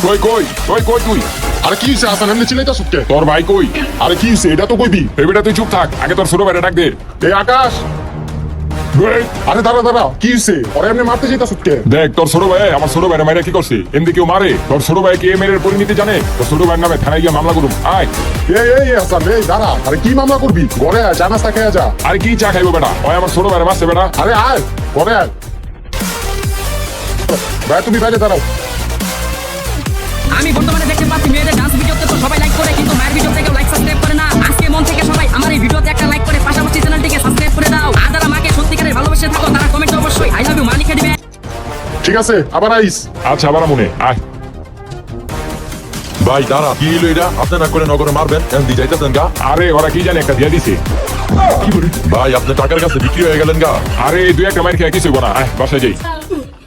কই কই কই কই তুই? আরে কি হইছে হাসান, এমনি চিল্লাইতাছ কে? তোর ভাই কই? আরে কি হইছে এটা তো কইবি। এই বেটা তুই চুপ থাক, আগে তোর ছোট ভাইটা ডাক দে। এই আকাশ, এই, আরে দাঁড়া দাঁড়া, কি হইছে? ওরে এমনি মারতে চাইতাছ কে? দেখ তোর ছোট ভাই আমার ছোট ভাইরা মাইরা কি করছে, এমনি কেউ মারে? তোর ছোট ভাই কি এর পরিণতি জানে? তোর ছোট ভাইয়ের নামে থানায় গিয়ে মামলা করুম। আয়। এই হাসান, এই দাঁড়া, আরে কি মামলা করবি? ঘরে আয়, চা নাস্তা খেয়ে যা। আরে কি চা খাইবো বেটা? ওই আমার ছোট ভাইয়ের মারছে বেটা। আরে আয়, ঘরে আয়। ভাই তুমি বাইরে দাঁড়াও। আমি বর্তমানে দেখতে পাচ্ছি মেয়েদের ডান্স ভিডিওতে তো সবাই লাইক করে, কিন্তু মায়ের ভিডিওতে কেউ লাইক সাবস্ক্রাইব করে না। আজকে মন থেকে সবাই আমার এই ভিডিওতে একটা লাইক করে পাশাপাশি চ্যানেলটিকে সাবস্ক্রাইব করে দাও। আর যারা মাকে সত্যিকারের ভালোবেসে থাকো তারা কমেন্টে অবশ্যই আই লাভ ইউ মা লিখে দিবে। ঠিক আছে, আবার আইস। আচ্ছা আবার মনে আয়। ভাই দাঁড়া, কি হইলো এটা? আপনি না করে নগরে মারবেন, এমনি যাইতেছেন গা? আরে ওরা কি জানে একটা দিয়ে দিছে। ভাই আপনি টাকার কাছে বিক্রি হয়ে গেলেন গা? আরে দুই একটা মাইর খেয়ে কিছু হইবো না, আয় বাসায় যাই।